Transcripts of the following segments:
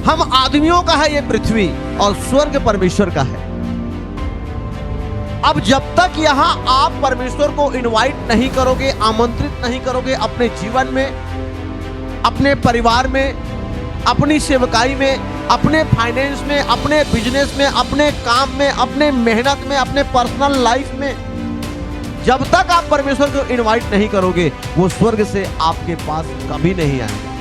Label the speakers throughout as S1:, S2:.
S1: हम आदमियों का है ये पृथ्वी और स्वर्ग परमेश्वर का है। अब जब तक यहां आप परमेश्वर को इनवाइट नहीं करोगे, आमंत्रित नहीं करोगे अपने जीवन में, अपने परिवार में, अपनी सेवकाई में, अपने फाइनेंस में, अपने बिजनेस में, अपने काम में, अपने मेहनत में, अपने पर्सनल लाइफ में, जब तक आप परमेश्वर को इनवाइट नहीं करोगे, वो स्वर्ग से आपके पास कभी नहीं आएंगे।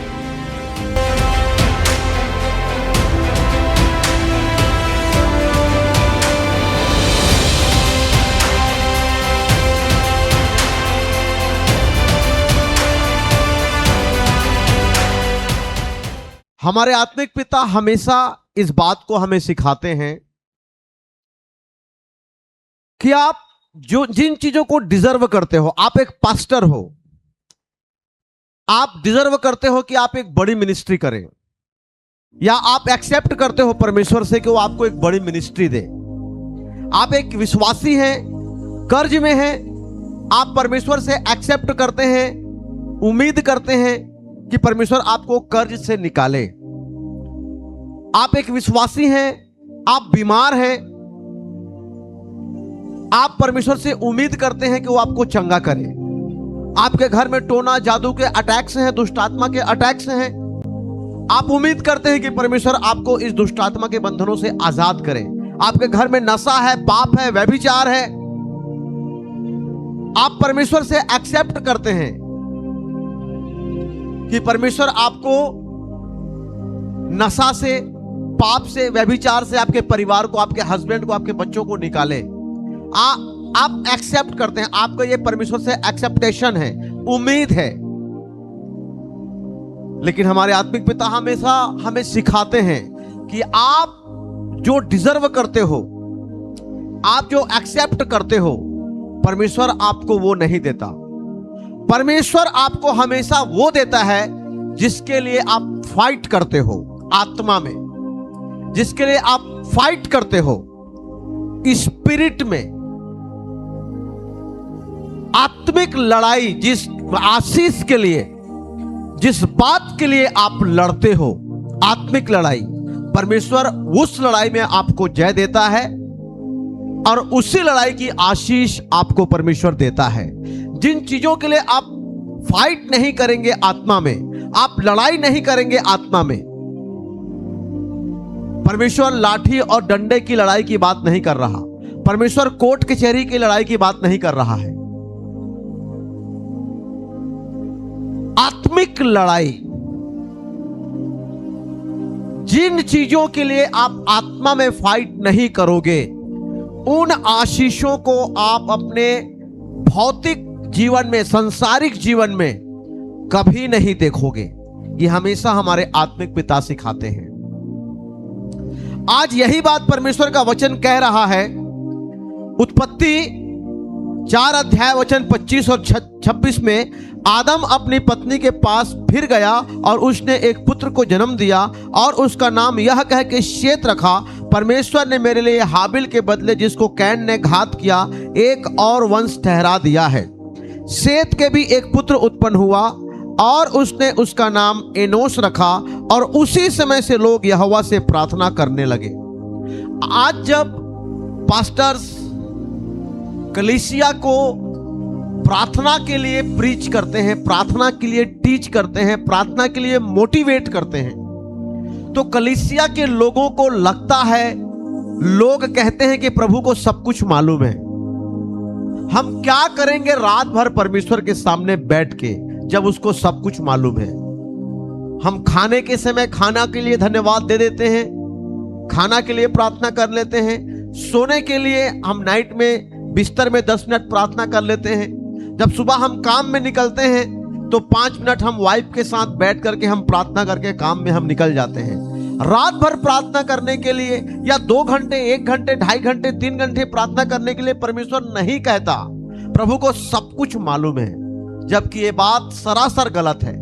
S1: हमारे आत्मिक पिता हमेशा इस बात को हमें सिखाते हैं कि आप जिन चीजों को डिजर्व करते हो, आप एक पास्टर हो, आप डिजर्व करते हो कि आप एक बड़ी मिनिस्ट्री करें, या आप एक्सेप्ट करते हो परमेश्वर से कि वो आपको एक बड़ी मिनिस्ट्री दे। आप एक विश्वासी हैं, कर्ज में हैं, आप परमेश्वर से एक्सेप्ट करते हैं, उम्मीद करते हैं कि परमेश्वर आपको कर्ज से निकाले। आप एक विश्वासी हैं, आप बीमार हैं, आप परमेश्वर से उम्मीद करते हैं कि वो आपको चंगा करे। आपके घर में टोना जादू के अटैक्स हैं, दुष्ट आत्मा के अटैक्स हैं, आप उम्मीद करते हैं कि परमेश्वर आपको इस दुष्ट आत्मा के बंधनों से आजाद करे। आपके घर में नशा है, पाप है, व्यभिचार है, आप परमेश्वर से एक्सेप्ट करते हैं कि परमेश्वर आपको नशा से, पाप से, व्यभिचार से, आपके परिवार को, आपके हस्बैंड को, आपके बच्चों को निकाले। आप एक्सेप्ट करते हैं, आपका ये परमेश्वर से एक्सेप्टेशन है, उम्मीद है। लेकिन हमारे आत्मिक पिता हमेशा हमें सिखाते हैं कि आप जो डिजर्व करते हो, आप जो एक्सेप्ट करते हो, परमेश्वर आपको वो नहीं देता। परमेश्वर आपको हमेशा वो देता है जिसके लिए आप फाइट करते हो आत्मा में, जिसके लिए आप फाइट करते हो स्पिरिट में। आत्मिक लड़ाई, जिस आशीष के लिए, जिस बात के लिए आप लड़ते हो, आत्मिक लड़ाई, परमेश्वर उस लड़ाई में आपको जय देता है और उसी लड़ाई की आशीष आपको परमेश्वर देता है। जिन चीजों के लिए आप फाइट नहीं करेंगे आत्मा में, आप लड़ाई नहीं करेंगे आत्मा में, परमेश्वर लाठी और डंडे की लड़ाई की बात नहीं कर रहा, परमेश्वर कोर्ट कचहरी की लड़ाई की बात नहीं कर रहा है। आत्मिक लड़ाई, जिन चीजों के लिए आप आत्मा में फाइट नहीं करोगे, उन आशीषों को आप अपने भौतिक जीवन में, सांसारिक जीवन में कभी नहीं देखोगे। ये हमेशा हमारे आत्मिक पिता सिखाते हैं। आज यही बात परमेश्वर का वचन कह रहा है। उत्पत्ति 4 अध्याय वचन 25 और 26 में आदम अपनी पत्नी के पास फिर गया और उसने एक पुत्र को जन्म दिया और उसका नाम यह कह के शेत रखा, परमेश्वर ने मेरे लिए हाबिल के बदले जिसको कैन ने घात किया, एक और वंश ठहरा दिया है। शेत के भी एक पुत्र उत्पन्न हुआ और उसने उसका नाम एनोश रखा और उसी समय से लोग यहोवा से प्रार्थना करने लगे। आज जब पास्टर्स कलीसिया को प्रार्थना के लिए प्रीच करते हैं, प्रार्थना के लिए टीच करते हैं, प्रार्थना के लिए मोटिवेट करते हैं, तो कलीसिया के लोगों को लगता है, लोग कहते हैं कि प्रभु को सब कुछ मालूम है, हम क्या करेंगे रात भर परमेश्वर के सामने बैठ के जब उसको सब कुछ मालूम है। हम खाने के समय खाना के लिए धन्यवाद दे देते हैं, खाना के लिए प्रार्थना कर लेते हैं, सोने के लिए हम नाइट में बिस्तर में 10 मिनट प्रार्थना कर लेते हैं, जब सुबह हम काम में निकलते हैं तो 5 मिनट हम वाइफ के साथ बैठ करके हम प्रार्थना करके काम में हम निकल जाते हैं। रात भर प्रार्थना करने के लिए या 2 घंटे, 1 घंटे, 2.5 घंटे, 3 घंटे प्रार्थना करने के लिए परमेश्वर नहीं कहता प्रभु को सब कुछ मालूम है, जबकि ये बात सरासर गलत है।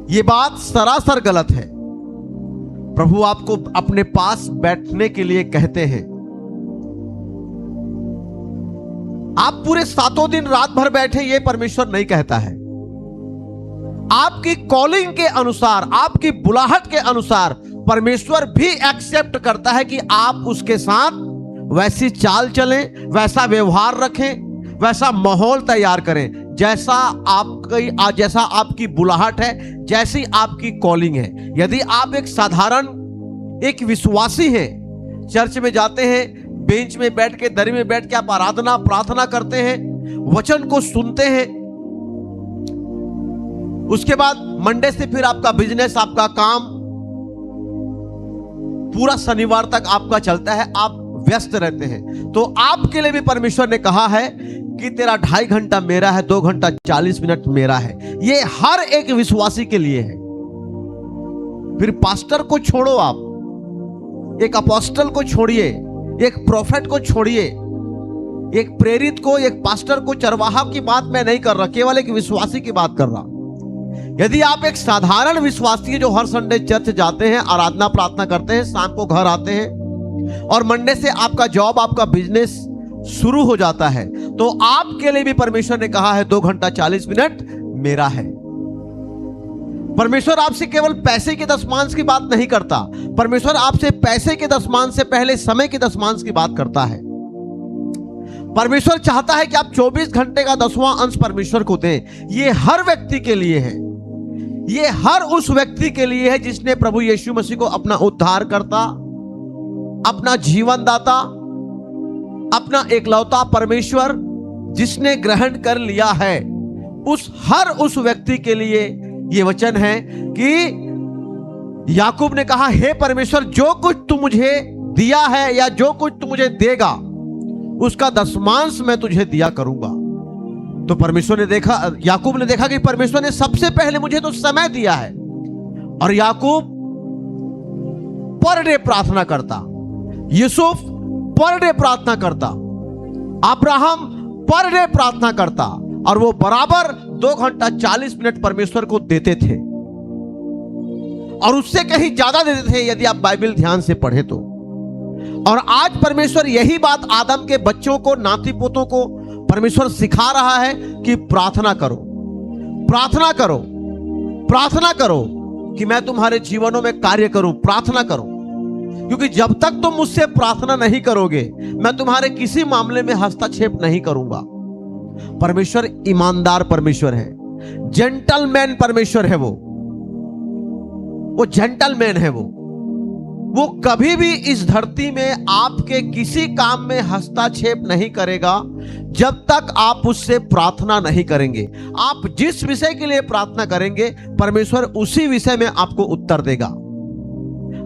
S1: ये बात सरासर गलत है। प्रभु आपको अपने पास बैठने के लिए कहते हैं। आप पूरे 7 दिन रात भर बैठे, ये परमेश्वर नहीं कहता है। आपकी कॉलिंग के अनुसार, आपकी बुलाहट के अनुसार परमेश्वर भी एक्सेप्ट करता है कि आप उसके साथ वैसी चाल चलें, वैसा व्यवहार रखें, वैसा माहौल तैयार करें जैसा आपकी बुलाहट है, जैसी आपकी कॉलिंग है। यदि आप एक साधारण एक विश्वासी हैं, चर्च में जाते हैं, बेंच में बैठ के, दरी में बैठ के आप प्रार्थना करते हैं, वचन को सुनते हैं, उसके बाद मंडे से फिर आपका बिजनेस, आपका काम पूरा शनिवार तक आपका चलता है, आप व्यस्त रहते हैं, तो आपके लिए भी परमेश्वर ने कहा है कि तेरा 2.5 घंटा मेरा है, 2 घंटा 40 मिनट मेरा है। ये हर एक विश्वासी के लिए है। फिर पास्टर को छोड़ो, आप एक अपोस्टल को छोड़िए, एक प्रोफेट को छोड़िए, एक प्रेरित को, एक पास्टर को, चरवाहा की बात मैं नहीं कर रहा, केवल एक विश्वासी की बात कर रहा। यदि आप एक साधारण विश्वासी जो हर संडे चर्च जाते हैं, आराधना प्रार्थना करते हैं, शाम को घर आते हैं और मंडे से आपका जॉब, आपका बिजनेस शुरू हो जाता है, तो आपके लिए भी परमेश्वर ने कहा है 2 घंटा 40 मिनट मेरा है। परमेश्वर आपसे केवल पैसे के दशमांश की बात नहीं करता, परमेश्वर आपसे पैसे के दशमांश से पहले समय के दशमांश की बात करता है। परमेश्वर चाहता है कि आप 24 घंटे का 10वां अंश परमेश्वर को दें। ये हर व्यक्ति के लिए है, ये हर उस व्यक्ति के लिए है जिसने प्रभु यीशु मसीह को अपना उद्धारकर्ता, अपना जीवन दाता, अपना एकलौता परमेश्वर जिसने ग्रहण कर लिया है। उस व्यक्ति के लिए यह वचन है कि याकूब ने कहा, हे परमेश्वर, जो कुछ तू मुझे दिया है या जो कुछ तू मुझे देगा उसका दशमांश मैं तुझे दिया करूंगा। तो परमेश्वर ने देखा, याकूब ने देखा कि परमेश्वर ने सबसे पहले मुझे तो समय दिया है। और याकूब पर डे प्रार्थना करता, यूसुफ पर डे प्रार्थना करता, अब्राहम पर डे प्रार्थना करता, और वो बराबर 2 घंटा 40 मिनट परमेश्वर को देते थे, और उससे कहीं ज्यादा देते थे यदि आप बाइबल ध्यान से पढ़े तो। और आज परमेश्वर यही बात आदम के बच्चों को, नाती पोतों को परमेश्वर सिखा रहा है कि प्रार्थना करो, प्रार्थना करो, प्रार्थना करो कि मैं तुम्हारे जीवनों में कार्य करूं। प्रार्थना करो, क्योंकि जब तक तुम मुझसे प्रार्थना नहीं करोगे मैं तुम्हारे किसी मामले में हस्तक्षेप नहीं करूंगा। परमेश्वर ईमानदार परमेश्वर है, जेंटलमैन परमेश्वर है। वो जेंटलमैन है। वो कभी भी इस धरती में आपके किसी काम में हस्तक्षेप नहीं करेगा जब तक आप उससे प्रार्थना नहीं kरेंगे। आप जिस विषय के लिए प्रार्थना करेंगे परमेश्वर उसी विषय में आपको उत्तर देगा।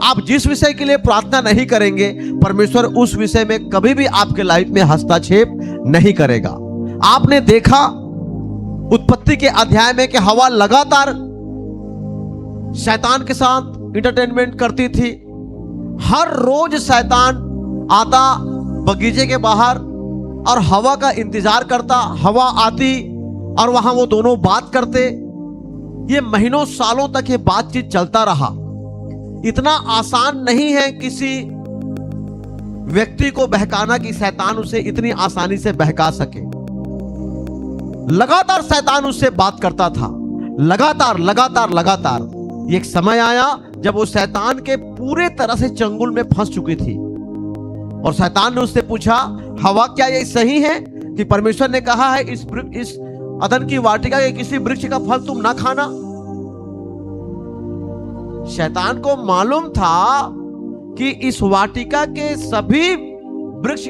S1: आप जिस विषय के लिए प्रार्थना नहीं करेंगे परमेश्वर उस विषय में कभी भी आपके लाइफ में हस्तक्षेप नहीं करेगा। आपने देखा उत्पत्ति के अध्याय में कि हवा लगातार शैतान के साथ इंटरटेनमेंट करती थी। हर रोज शैतान आता बगीचे के बाहर और हवा का इंतजार करता। हवा आती और वहां वो दोनों बात करते। ये महीनों सालों तक ये बातचीत चलता रहा। इतना आसान नहीं है किसी व्यक्ति को बहकाना कि शैतान उसे इतनी आसानी से बहका सके। लगातार शैतान उससे बात करता था, लगातार लगातार लगातार। एक समय आया जब वो शैतान के पूरे तरह से चंगुल में फंस चुकी थी और शैतान ने उससे पूछा, हवा क्या ये सही है कि परमेश्वर ने कहा है इस अदन की वाटिका के किसी वृक्ष का फल तुम ना खाना? शैतान को मालूम था कि इस वाटिका के सभी वृक्ष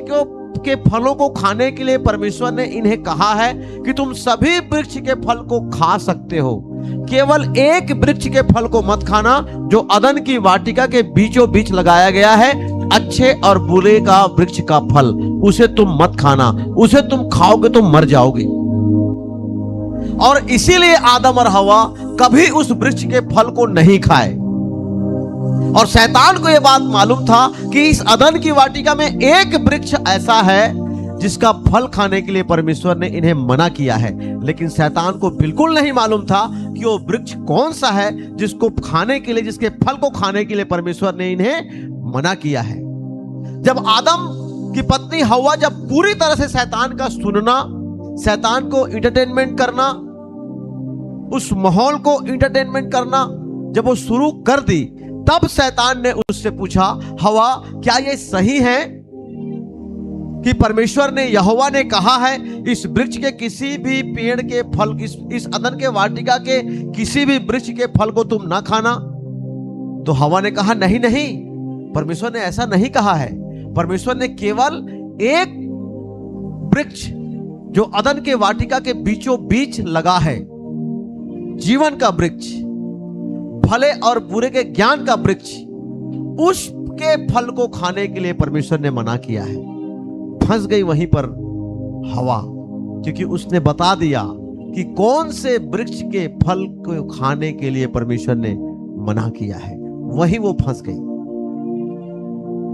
S1: के फलों को खाने के लिए परमेश्वर ने इन्हें कहा है कि तुम सभी वृक्ष के फल को खा सकते हो, केवल एक वृक्ष के फल को मत खाना जो अदन की वाटिका के बीचों बीच लगाया गया है, अच्छे और बुरे का वृक्ष का फल, उसे तुम मत खाना, उसे तुम खाओगे तो मर जाओगे। और इसीलिए आदम और हवा कभी उस वृक्ष के फल को नहीं खाए। और शैतान को यह बात मालूम था कि इस अदन की वाटिका में एक वृक्ष ऐसा है जिसका फल खाने के लिए परमेश्वर ने इन्हें मना किया है। लेकिन शैतान को बिल्कुल नहीं मालूम था कि वो वृक्ष कौन सा है जिसको खाने के लिए, जिसके फल को खाने के लिए परमेश्वर ने इन्हें मना किया है। जब आदम की पत्नी हवा जब पूरी तरह से शैतान का सुनना, शैतान को इंटरटेनमेंट करना, उस माहौल को इंटरटेनमेंट करना जब वो शुरू कर दी, तब शैतान ने उससे पूछा, हवा, क्या ये सही है कि परमेश्वर ने, यहोवा ने कहा है, इस वृक्ष के किसी भी पेड़ के फल, इस अदन के वाटिका के किसी भी वृक्ष के फल को तुम ना खाना? तो हवा ने कहा, नहीं नहीं, परमेश्वर ने ऐसा नहीं कहा है। परमेश्वर ने केवल एक वृक्ष जो अदन के वाटिका के बीचों बीच लगा है, जीवन का वृक्ष, भले और बुरे के ज्ञान का वृक्ष, उसके फल को खाने के लिए परमेश्वर ने मना किया है। फंस गई वहीं पर हवा, क्योंकि उसने बता दिया कि कौन से वृक्ष के फल को खाने के लिए परमेश्वर ने मना किया है। वहीं वो फंस गई।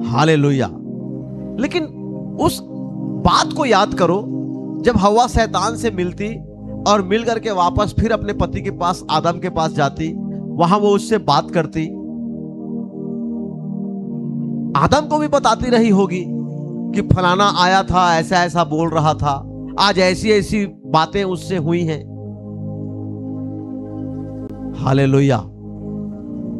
S1: हालेलुया। लेकिन उस बात को याद करो, जब हवा शैतान से मिलती और मिल करके वापस फिर अपने पति के पास, आदम के पास जाती, वहां वो उससे बात करती, आदम को भी बताती रही होगी कि फलाना आया था, ऐसा ऐसा बोल रहा था, आज ऐसी ऐसी बातें उससे हुई हैं। हालेलुया।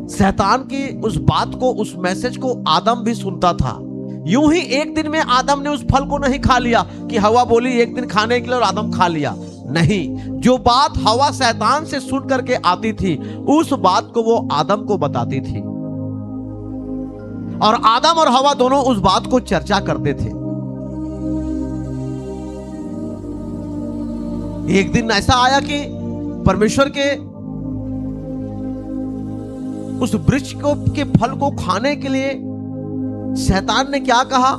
S1: शैतान की उस बात को, उस मैसेज को आदम भी सुनता था। यूं ही एक दिन में आदम ने उस फल को नहीं खा लिया कि हवा बोली एक दिन खाने के लिए और आदम खा लिया। नहीं, जो बात हवा शैतान से सुन करके आती थी, उस बात को वो आदम को बताती थी, और आदम और हवा दोनों उस बात को चर्चा करते थे। एक दिन ऐसा आया कि परमेश्वर के उस वृक्ष को के फल को खाने के लिए शैतान ने क्या कहा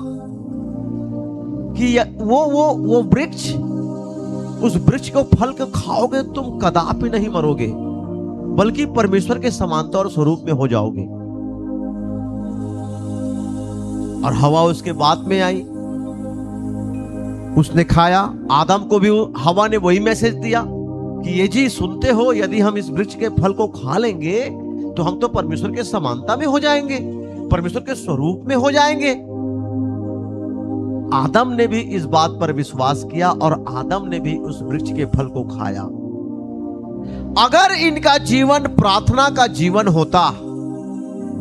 S1: कि वो वृक्ष, उस वृक्ष को फल को खाओगे तुम कदापि नहीं मरोगे, बल्कि परमेश्वर के समानता और स्वरूप में हो जाओगे। और हवा उसके बाद में आई, उसने खाया। आदम को भी हवा ने वही मैसेज दिया कि ये जी सुनते हो, यदि हम इस वृक्ष के फल को खा लेंगे तो हम तो परमेश्वर के समानता में हो जाएंगे, परमेश्वर के स्वरूप में हो जाएंगे। आदम ने भी इस बात पर विश्वास किया और आदम ने भी उस वृक्ष के फल को खाया। अगर इनका जीवन प्रार्थना का जीवन होता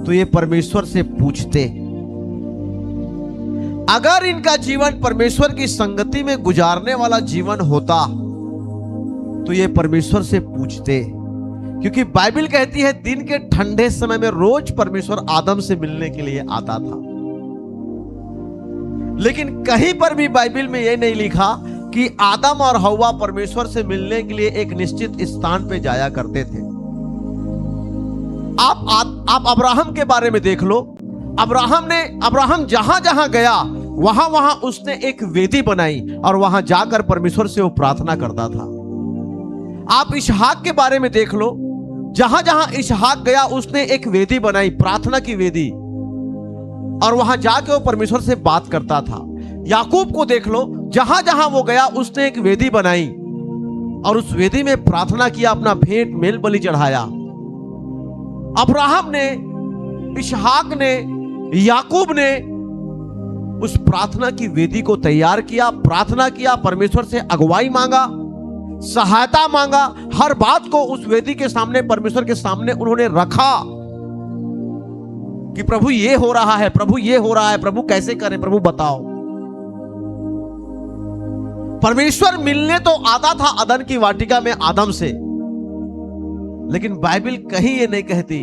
S1: तो ये परमेश्वर से पूछते। अगर इनका जीवन परमेश्वर की संगति में गुजारने वाला जीवन होता तो ये परमेश्वर से पूछते, क्योंकि बाइबल कहती है दिन के ठंडे समय में रोज परमेश्वर आदम से मिलने के लिए आता था। लेकिन कहीं पर भी बाइबल में यह नहीं लिखा कि आदम और हव्वा परमेश्वर से मिलने के लिए एक निश्चित स्थान पे जाया करते थे। आप अब्राहम के बारे में देख लो। अब्राहम जहां जहां गया वहां वहां उसने एक वेदी बनाई और वहां जाकर परमेश्वर से वो प्रार्थना करता था। आप इसहाक के बारे में देख लो। जहां जहां इसहाक गया उसने एक वेदी बनाई, प्रार्थना की वेदी, और वहां जाके वो परमेश्वर से बात करता था। याकूब को देख लो। जहां जहां वो गया उसने एक वेदी बनाई और उस वेदी में प्रार्थना किया, अपना भेंट मेल बलि चढ़ाया। अब्राहम ने, इसहाक ने, याकूब ने उस प्रार्थना की वेदी को तैयार किया, प्रार्थना किया, परमेश्वर से अगुवाई मांगा, सहायता मांगा। हर बात को उस वेदी के सामने, परमेश्वर के सामने उन्होंने रखा कि प्रभु ये हो रहा है, प्रभु ये हो रहा है, प्रभु कैसे करें, प्रभु बताओ। परमेश्वर मिलने तो आता था अदन की वाटिका में आदम से, लेकिन बाइबल कहीं ये नहीं कहती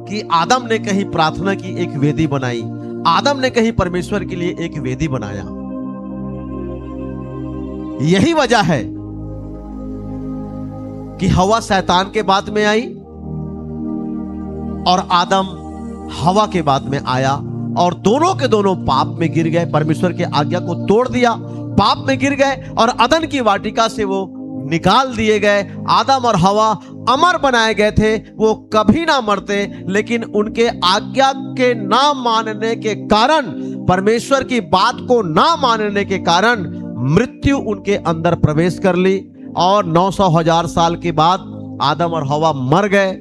S1: कि आदम ने कहीं प्रार्थना की एक वेदी बनाई, आदम ने कहीं परमेश्वर के लिए एक वेदी बनाया। यही वजह है कि हवा शैतान के बाद में आई और आदम हवा के बाद में आया, और दोनों के दोनों पाप में गिर गए। परमेश्वर की आज्ञा को तोड़ दिया, पाप में गिर गए और अदन की वाटिका से वो निकाल दिए गए। आदम और हवा अमर बनाए गए थे, वो कभी ना मरते, लेकिन उनके आज्ञा के ना मानने के कारण, परमेश्वर की बात को ना मानने के कारण मृत्यु उनके अंदर प्रवेश कर ली और 900,000 साल के बाद आदम और हवा मर गए।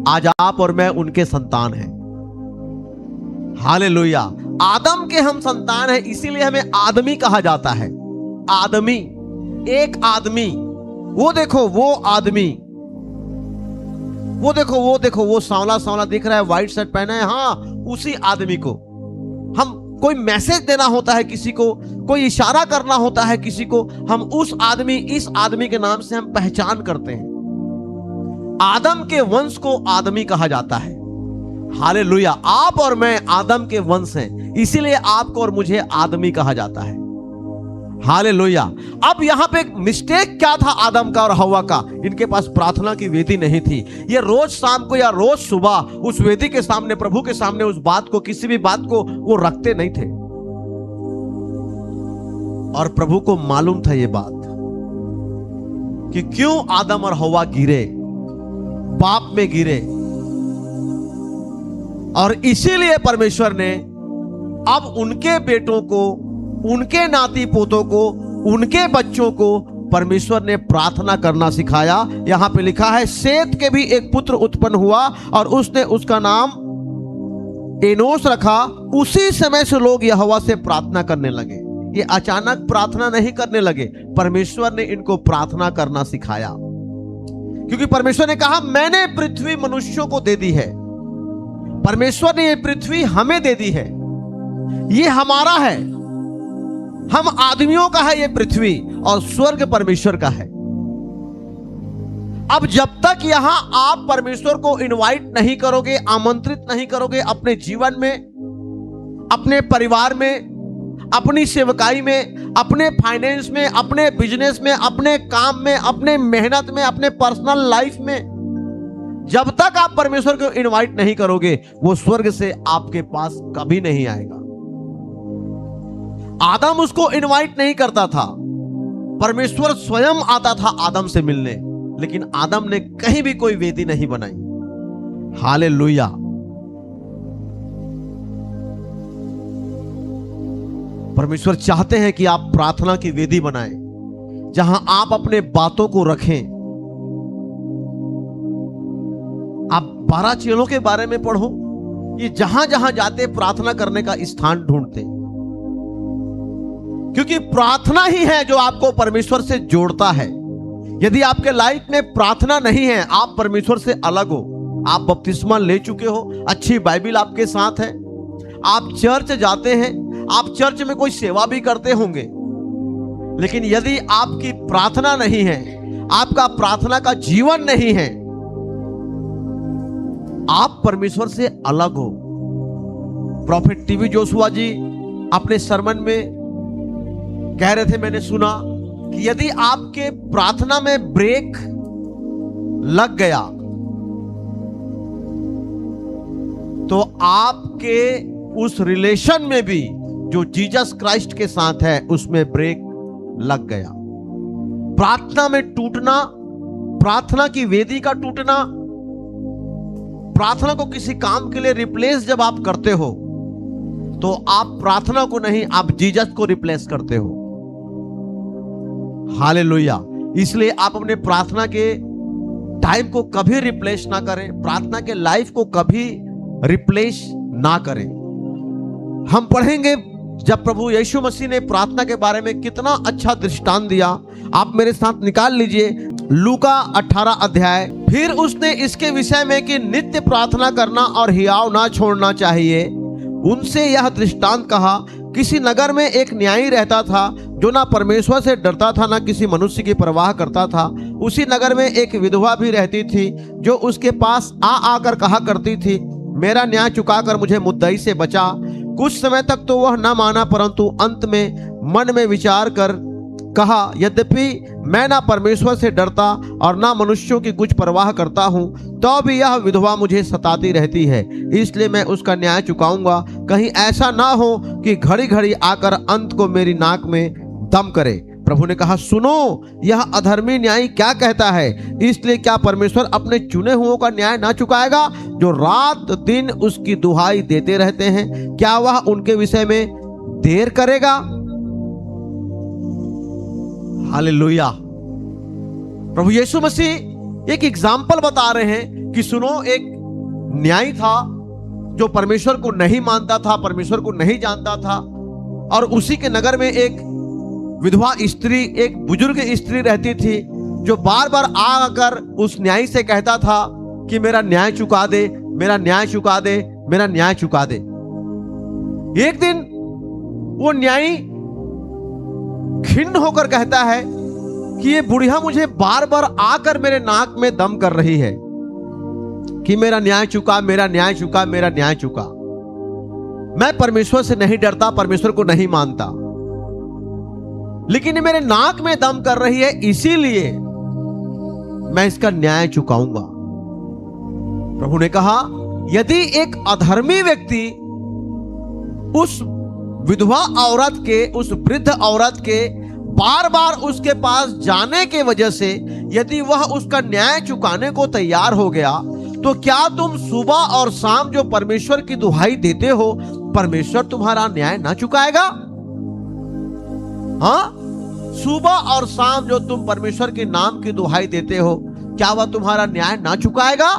S1: आज आप और मैं उनके संतान हैं। हालेलुया। आदम के हम संतान हैं, इसीलिए हमें आदमी कहा जाता है। आदमी, एक आदमी, वो देखो वो आदमी वो देखो वो सांवला सांवला दिख रहा है, व्हाइट शर्ट पहना है, हाँ उसी आदमी को। हम कोई मैसेज देना होता है किसी को, कोई इशारा करना होता है किसी को, हम इस आदमी के नाम से हम पहचान करते हैं। आदम के वंश को आदमी कहा जाता है। हालेलुया। आप और मैं आदम के वंश हैं, इसीलिए आपको और मुझे आदमी कहा जाता है। हालेलुया। अब यहां पे मिस्टेक क्या था आदम का और हव्वा का? इनके पास प्रार्थना की वेदी नहीं थी। ये रोज शाम को या रोज सुबह उस वेदी के सामने, प्रभु के सामने उस बात को, किसी भी बात को वो रखते नहीं थे। और प्रभु को मालूम था ये बात कि क्यों आदम और हव्वा गिरे, पाप में गिरे। और इसीलिए परमेश्वर ने अब उनके बेटों को, उनके नाती पोतों को, उनके बच्चों को परमेश्वर ने प्रार्थना करना सिखाया। यहां पे लिखा है, सेत के भी एक पुत्र उत्पन्न हुआ और उसने उसका नाम एनोस रखा। उसी समय से लोग यहोवा से प्रार्थना करने लगे। ये अचानक प्रार्थना नहीं करने लगे, परमेश्वर ने इनको प्रार्थना करना सिखाया। क्योंकि परमेश्वर ने कहा, मैंने पृथ्वी मनुष्यों को दे दी है। परमेश्वर ने ये पृथ्वी हमें दे दी है, ये हमारा है, हम आदमियों का है ये पृथ्वी, और स्वर्ग परमेश्वर का है। अब जब तक यहां आप परमेश्वर को इनवाइट नहीं करोगे, आमंत्रित नहीं करोगे अपने जीवन में, अपने परिवार में, अपनी सेवकाई में, अपने फाइनेंस में, अपने बिजनेस में, अपने काम में, अपने मेहनत में, अपने पर्सनल लाइफ में, जब तक आप परमेश्वर को इनवाइट नहीं करोगे, वो स्वर्ग से आपके पास कभी नहीं आएगा। आदम उसको इनवाइट नहीं करता था, परमेश्वर स्वयं आता था आदम से मिलने, लेकिन आदम ने कहीं भी कोई वेदी नहीं बनाई। हालेलुया। परमेश्वर चाहते हैं कि आप प्रार्थना की वेदी बनाएं, जहां आप अपने बातों को रखें। आप 12 चेलों के बारे में पढ़ो, ये जहां जहां जाते प्रार्थना करने का स्थान ढूंढते, क्योंकि प्रार्थना ही है जो आपको परमेश्वर से जोड़ता है। यदि आपके लाइफ में प्रार्थना नहीं है, आप परमेश्वर से अलग हो। आप बपतिस्मा ले चुके हो, अच्छी बाइबिल आपके साथ है, आप चर्च जाते हैं, आप चर्च में कोई सेवा भी करते होंगे, लेकिन यदि आपकी प्रार्थना नहीं है, आपका प्रार्थना का जीवन नहीं है, आप परमेश्वर से अलग हो। प्रॉफेट टीबी जोशुआ जी अपने सरमन में कह रहे थे, मैंने सुना कि यदि आपके प्रार्थना में ब्रेक लग गया तो आपके उस रिलेशन में भी जो जीसस क्राइस्ट के साथ है उसमें ब्रेक लग गया। प्रार्थना में टूटना, प्रार्थना की वेदी का टूटना, प्रार्थना को किसी काम के लिए रिप्लेस जब आप करते हो तो आप प्रार्थना को नहीं, आप जीसस को रिप्लेस करते हो। हालेलुया। इसलिए आप अपने प्रार्थना के टाइम को कभी रिप्लेस ना करें, प्रार्थना के लाइफ को कभी रिप्लेस ना करें। हम पढ़ेंगे जब प्रभु यीशु मसीह ने प्रार्थना के बारे में कितना अच्छा दृष्टांत दिया। आप मेरे साथ निकाल लीजिए लूका 18 अध्याय। फिर उसने इसके विषय में कि नित्य प्रार्थना करना और हियाव ना छोड़ना चाहिए, उनसे यह दृष्टांत कहा। किसी नगर में एक न्यायी रहता था जो ना परमेश्वर से डरता था, ना किसी मनुष्य की परवाह करता था। उसी नगर में एक विधवा भी रहती थी जो उसके पास आकर कहा करती थी, मेरा न्याय चुकाकर मुझे मुद्दई से बचा। कुछ समय तक तो वह न माना, परंतु अंत में मन में विचार कर कहा, यद्यपि मैं ना परमेश्वर से डरता और ना मनुष्यों की कुछ परवाह करता हूँ, तो भी यह विधवा मुझे सताती रहती है, इसलिए मैं उसका न्याय चुकाऊंगा। कहीं ऐसा ना हो कि घड़ी घड़ी आकर अंत को मेरी नाक में दम करे। प्रभु ने कहा, सुनो, यह अधर्मी न्यायी क्या कहता है, इसलिए क्या परमेश्वर अपने चुने हुओं का न्याय ना चुकाएगा जो रात दिन उसकी दुहाई देते रहते हैं? क्या वह उनके विषय में देर करेगा? हालेलुया। प्रभु यीशु मसीह एक एग्जाम्पल बता रहे हैं कि सुनो, एक न्यायी था जो परमेश्वर को नहीं मानता था, परमेश्वर को नहीं जानता था, और उसी के नगर में एक विधवा स्त्री, एक बुजुर्ग स्त्री रहती थी जो बार बार आकर उस न्यायी से कहता था कि मेरा न्याय चुका दे, मेरा न्याय चुका दे, मेरा न्याय चुका दे। एक दिन वो न्यायी खिन्न होकर कहता है कि ये बुढ़िया मुझे बार बार आकर मेरे नाक में दम कर रही है कि मेरा न्याय चुका, मेरा न्याय चुका, मेरा न्याय चुका। मैं परमेश्वर से नहीं डरता, परमेश्वर को नहीं मानता, लेकिन ये मेरे नाक में दम कर रही है, इसीलिए मैं इसका न्याय चुकाऊंगा। प्रभु ने कहा, यदि एक अधर्मी व्यक्ति उस विधवा औरत के, उस वृद्ध औरत के बार बार उसके पास जाने के वजह से यदि वह उसका न्याय चुकाने को तैयार हो गया, तो क्या तुम सुबह और शाम जो परमेश्वर की दुहाई देते हो, परमेश्वर तुम्हारा न्याय ना चुकाएगा? हाँ, सुबह और शाम जो तुम परमेश्वर के नाम की दुहाई देते हो, क्या वह तुम्हारा न्याय ना चुकाएगा?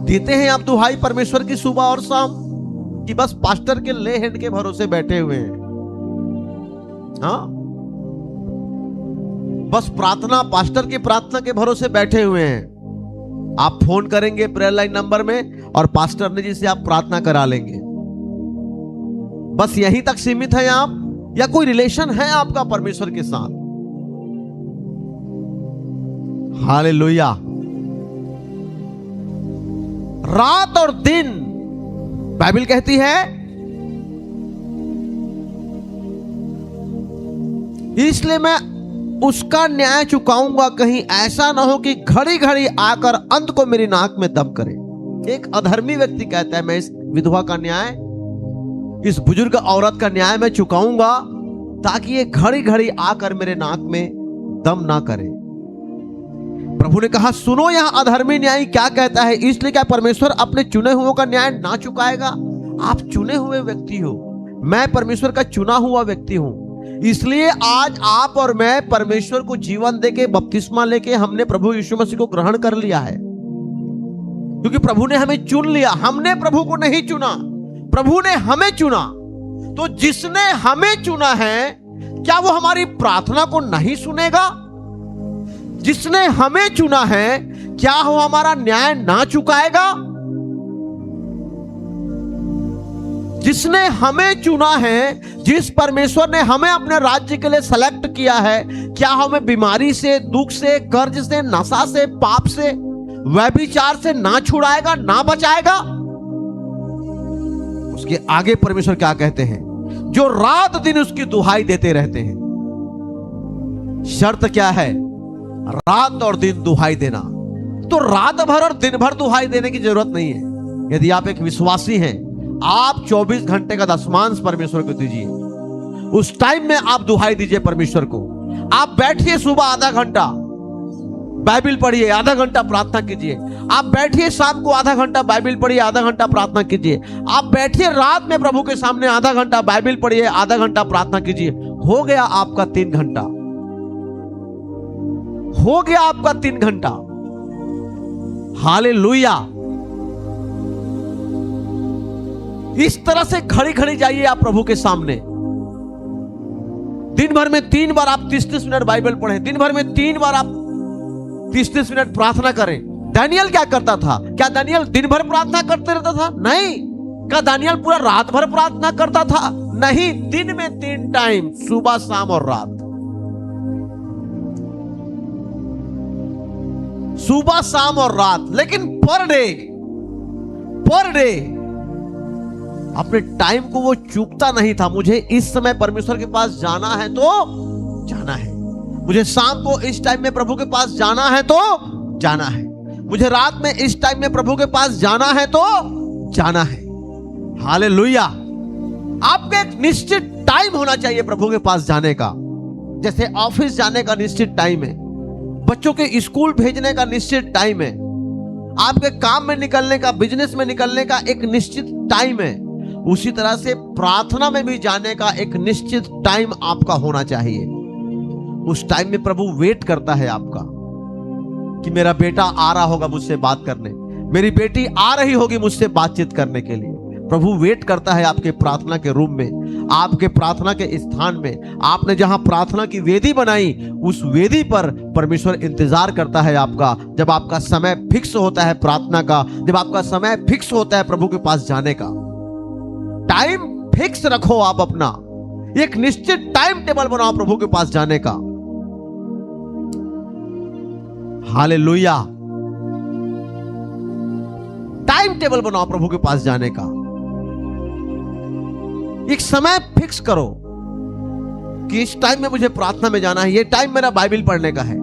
S1: देते हैं आप दुहाई परमेश्वर की सुबह और शाम, कि बस पास्टर के ले हैंड के भरोसे बैठे हुए हैं? हाँ, बस प्रार्थना, पास्टर की प्रार्थना के भरोसे बैठे हुए हैं। आप फोन करेंगे प्रेयर लाइन नंबर में और पास्टर ने जी से आप प्रार्थना करा लेंगे। बस यहीं तक सीमित है आप, या कोई रिलेशन है आपका परमेश्वर के साथ? हालेलुया। रात और दिन बाइबल कहती है, इसलिए मैं उसका न्याय चुकाऊंगा, कहीं ऐसा ना हो कि घड़ी घड़ी आकर अंत को मेरी नाक में दम करे। एक अधर्मी व्यक्ति कहता है, मैं इस विधवा का न्याय, इस बुजुर्ग औरत का न्याय मैं चुकाऊंगा, ताकि ये घड़ी घड़ी आकर मेरे नाक में दम ना करे। प्रभु ने कहा, सुनो यह अधर्मी न्यायी क्या कहता है, इसलिए क्या परमेश्वर अपने चुने हुओं का न्याय ना चुकाएगा? आप चुने हुए व्यक्ति हो, मैं परमेश्वर का चुना हुआ व्यक्ति हूं, इसलिए आज आप और मैं परमेश्वर को जीवन देके, बपतिस्मा लेके हमने प्रभु यीशु मसीह को ग्रहण कर लिया है, क्योंकि प्रभु ने हमें चुन लिया। हमने प्रभु को नहीं चुना, प्रभु ने हमें चुना। तो जिसने हमें चुना है, क्या वो हमारी प्रार्थना को नहीं सुनेगा? जिसने हमें चुना है, क्या वो हमारा न्याय ना चुकाएगा? जिसने हमें चुना है, जिस परमेश्वर ने हमें अपने राज्य के लिए सेलेक्ट किया है, क्या हमें बीमारी से, दुख से, कर्ज से, नशा से, पाप से, व्यभिचार से ना छुड़ाएगा, ना बचाएगा? उसके आगे परमेश्वर क्या कहते हैं? जो रात दिन उसकी दुहाई देते रहते हैं। शर्त क्या है? रात और दिन दुहाई देना। तो रात भर और दिन भर दुहाई देने की जरूरत नहीं है। यदि आप एक विश्वासी हैं, आप 24 घंटे का दशमांश परमेश्वर को दीजिए। उस टाइम में आप दुहाई दीजिए परमेश्वर को। आप बैठिए, सुबह आधा घंटा बाइबल पढ़िए, आधा घंटा प्रार्थना कीजिए। आप बैठिए, शाम को आधा घंटा बाइबल पढ़िए, आधा घंटा प्रार्थना कीजिए। आप बैठिए, रात में प्रभु के सामने आधा घंटा बाइबल पढ़िए, आधा घंटा प्रार्थना कीजिए। हो गया आपका 3 घंटा, हो गया आपका 3 घंटा। हालेलुया। इस तरह से खड़ी खड़ी जाइए आप प्रभु के सामने। दिन भर में 3 बार आप 30-30 मिनट बाइबल पढ़ें। दिन भर में 3 बार आप 30-30 मिनट प्रार्थना करें। दानियल क्या करता था? क्या दानियल दिन भर प्रार्थना करते रहता था? नहीं। क्या दानियल पूरा रात भर प्रार्थना करता था? नहीं। दिन में 3 टाइम, सुबह, शाम और रात। सुबह, शाम और रात। लेकिन पर डे अपने टाइम को वो चूकता नहीं था। मुझे इस समय परमेश्वर के पास जाना है तो जाना है, मुझे शाम को इस टाइम में प्रभु के पास जाना है तो जाना है, मुझे रात में इस टाइम में प्रभु के पास जाना है तो जाना है। हालेलुया। आपका एक निश्चित टाइम होना चाहिए प्रभु के पास जाने का। जैसे ऑफिस जाने का निश्चित टाइम है, बच्चों के स्कूल भेजने का निश्चित टाइम है, आपके काम में निकलने का, बिजनेस में निकलने का एक निश्चित टाइम है। उसी तरह से प्रार्थना में भी जाने का एक निश्चित टाइम आपका होना चाहिए। उस टाइम में प्रभु वेट करता है आपका कि मेरा बेटा आ रहा होगा मुझसे बात करने, मेरी बेटी आ रही होगी मुझसे बातचीत करने के लिए, प्रभु वेट करता है आपके प्रार्थना के रूम में, आपके प्रार्थना के स्थान में। आपने जहां प्रार्थना की वेदी बनाई, उस वेदी पर परमेश्वर इंतजार करता है आपका। जब आपका समय फिक्स होता है प्रार्थना का, जब आपका समय फिक्स होता है प्रभु के पास जाने का, टाइम फिक्स रखो आप अपना, एक निश्चित टाइम टेबल बनाओ प्रभु के पास जाने का। हालेलुया। टाइम टेबल बनाओ प्रभु के पास जाने का। एक समय फिक्स करो कि इस टाइम में मुझे प्रार्थना में जाना है, ये टाइम मेरा बाइबल पढ़ने का है,